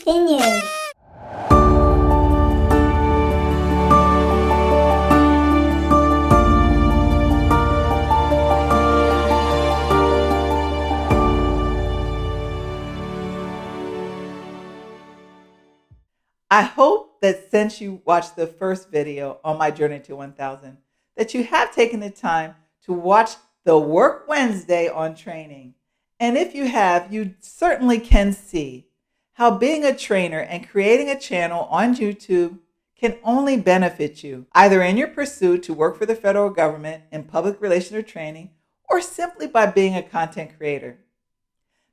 continues. I hope that since you watched the first video on my journey to 1000, that you have taken the time to watch the Work Wednesday on training. And if you have, you certainly can see how being a trainer and creating a channel on YouTube can only benefit you, either in your pursuit to work for the federal government in public relations or training, or simply by being a content creator.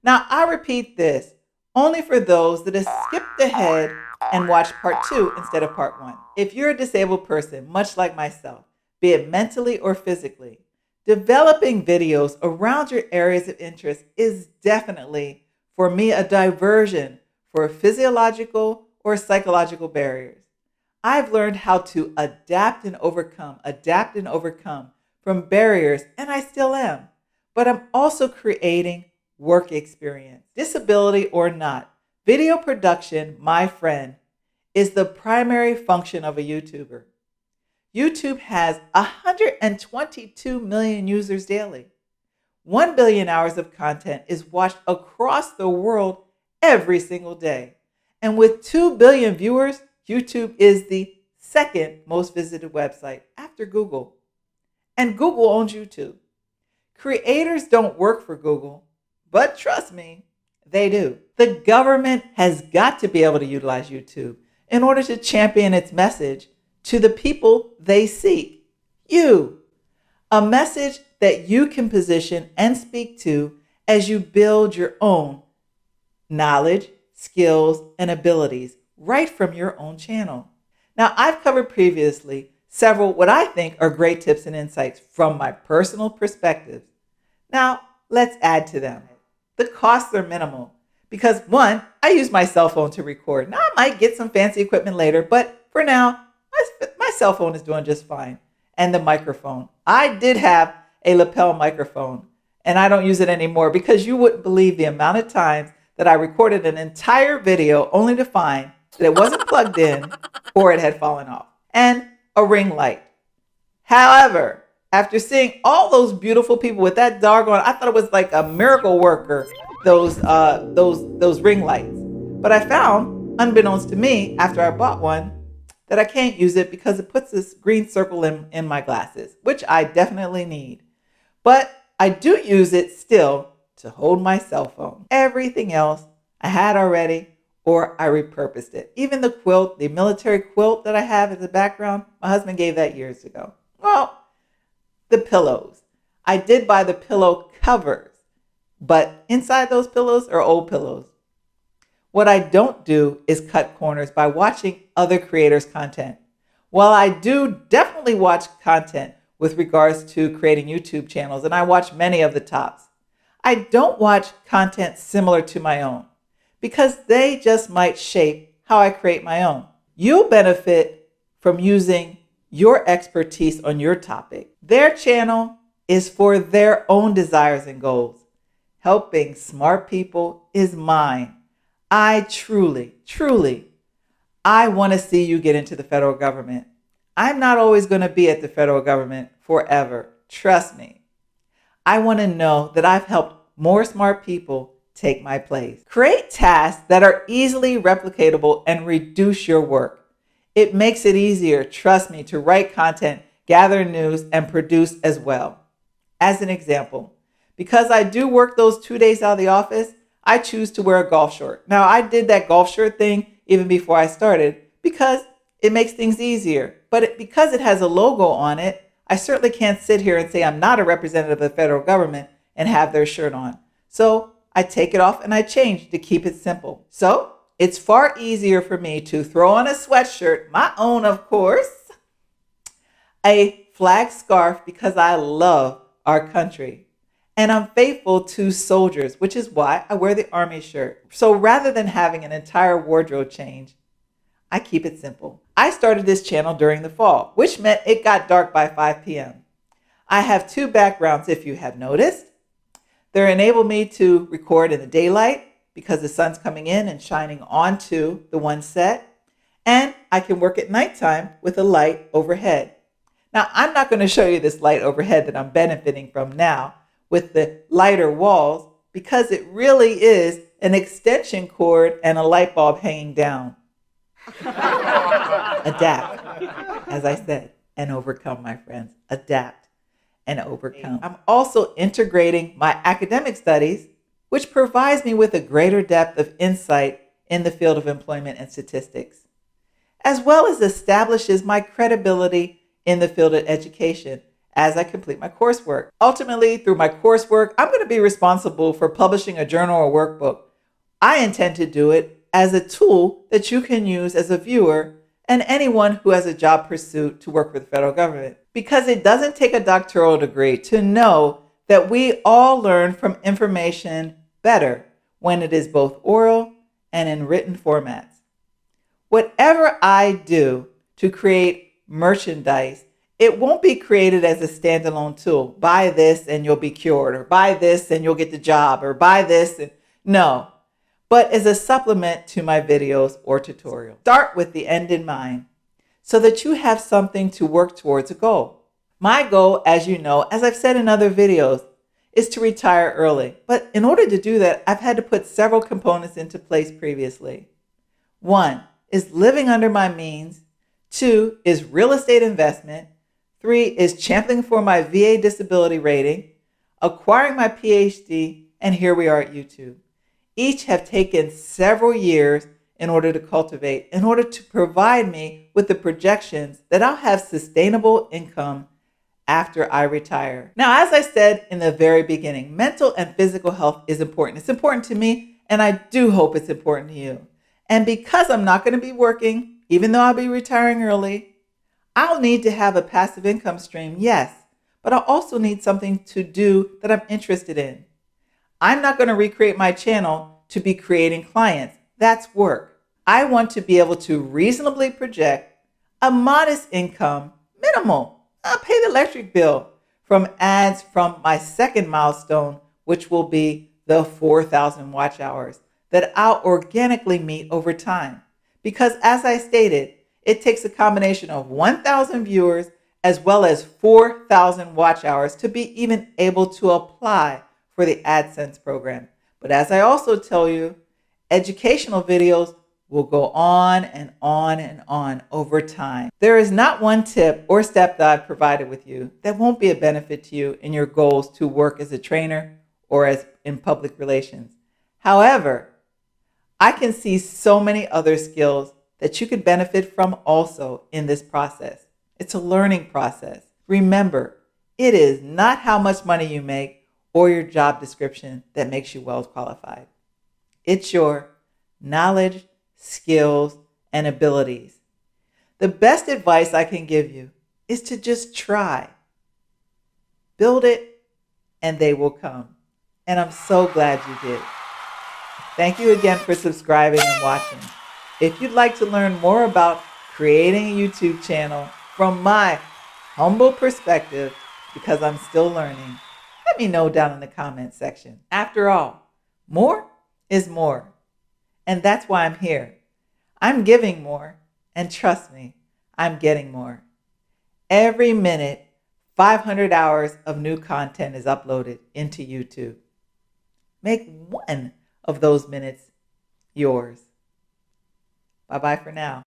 Now, I repeat this only for those that have skipped ahead and watched part 2 instead of part 1. If you're a disabled person, much like myself, be it mentally or physically, developing videos around your areas of interest is definitely, for me, a diversion for physiological or psychological barriers. I've learned how to adapt and overcome from barriers, and I still am. But I'm also creating work experience. Disability or not, video production, my friend, is the primary function of a YouTuber. YouTube has 122 million users daily. 1 billion hours of content is watched across the world every single day. And with 2 billion viewers, YouTube is the second most visited website after Google. And Google owns YouTube. Creators don't work for Google, but trust me, they do. The government has got to be able to utilize YouTube in order to champion its message to the people they seek. You. A message that you can position and speak to as you build your own knowledge, skills, and abilities right from your own channel. Now, I've covered previously several what I think are great tips and insights from my personal perspective. Now, let's add to them. The costs are minimal because, one, I use my cell phone to record. Now, I might get some fancy equipment later, but for now, my cell phone is doing just fine. And the microphone. I did have a lapel microphone, and I don't use it anymore because you wouldn't believe the amount of times that I recorded an entire video only to find that it wasn't plugged in or it had fallen off. And a ring light. However, after seeing all those beautiful people with that doggone, I thought it was like a miracle worker, those ring lights. But I found, unbeknownst to me, after I bought one, that I can't use it because it puts this green circle in my glasses, which I definitely need. But I do use it still to hold my cell phone. Everything else I had already, or I repurposed it. Even the quilt, the military quilt that I have in the background, my husband gave that years ago. Well, the pillows. I did buy the pillow covers, but inside those pillows are old pillows. What I don't do is cut corners by watching other creators' content. While I do definitely watch content with regards to creating YouTube channels, and I watch many of the tops, I don't watch content similar to my own because they just might shape how I create my own. You'll benefit from using your expertise on your topic. Their channel is for their own desires and goals. Helping smart people is mine. I truly, I want to see you get into the federal government. I'm not always going to be at the federal government forever. Trust me. I want to know that I've helped more smart people take my place. Create tasks that are easily replicatable and reduce your work. It makes it easier, trust me, to write content, gather news, and produce as well. As an example, because I do work those 2 days out of the office, I choose to wear a golf shirt. Now, I did that golf shirt thing even before I started because it makes things easier. But because it has a logo on it, I certainly can't sit here and say I'm not a representative of the federal government and have their shirt on. So I take it off and I change to keep it simple. So it's far easier for me to throw on a sweatshirt, my own, of course, a flag scarf because I love our country. And I'm faithful to soldiers, which is why I wear the Army shirt. So rather than having an entire wardrobe change, I keep it simple. I started this channel during the fall, which meant it got dark by 5 p.m. I have 2 backgrounds, if you have noticed. They enable me to record in the daylight because the sun's coming in and shining onto the one set, and I can work at nighttime with a light overhead. Now, I'm not going to show you this light overhead that I'm benefiting from now with the lighter walls because it really is an extension cord and a light bulb hanging down. Adapt, as I said, and overcome, my friends. Adapt and overcome. I'm also integrating my academic studies, which provides me with a greater depth of insight in the field of employment and statistics, as well as establishes my credibility in the field of education as I complete my coursework. Ultimately, through my coursework, I'm going to be responsible for publishing a journal or workbook. I intend to do it as a tool that you can use as a viewer and anyone who has a job pursuit to work for the federal government. Because it doesn't take a doctoral degree to know that we all learn from information better when it is both oral and in written formats. Whatever I do to create merchandise, it won't be created as a standalone tool. Buy this and you'll be cured, or buy this and you'll get the job, or buy this. No, but as a supplement to my videos or tutorials. Start with the end in mind so that you have something to work towards a goal. My goal, as you know, as I've said in other videos, is to retire early. But in order to do that, I've had to put several components into place previously. 1 is living under my means. 2 is real estate investment. 3 is championing for my VA disability rating, acquiring my PhD, and here we are at YouTube. Each have taken several years in order to cultivate, in order to provide me with the projections that I'll have sustainable income after I retire. Now, as I said in the very beginning, mental and physical health is important. It's important to me, and I do hope it's important to you. And because I'm not going to be working, even though I'll be retiring early, I'll need to have a passive income stream, yes, but I'll also need something to do that I'm interested in. I'm not going to recreate my channel to be creating clients. That's work. I want to be able to reasonably project a modest income, minimal. I'll pay the electric bill from ads from my second milestone, which will be the 4,000 watch hours that I'll organically meet over time. Because as I stated, it takes a combination of 1,000 viewers as well as 4,000 watch hours to be even able to apply for the AdSense program. But as I also tell you, educational videos will go on and on and on over time. There is not one tip or step that I've provided with you that won't be a benefit to you in your goals to work as a trainer or as in public relations. However, I can see so many other skills that you could benefit from also in this process. It's a learning process. Remember, it is not how much money you make or your job description that makes you well qualified. It's your knowledge, skills, and abilities. The best advice I can give you is to just try. Build it, and they will come. And I'm so glad you did. Thank you again for subscribing and watching. If you'd like to learn more about creating a YouTube channel from my humble perspective, because I'm still learning, let me know down in the comment section. After all, more is more. And that's why I'm here. I'm giving more, and trust me, I'm getting more. Every minute, 500 hours of new content is uploaded into YouTube. Make one of those minutes yours. Bye-bye for now.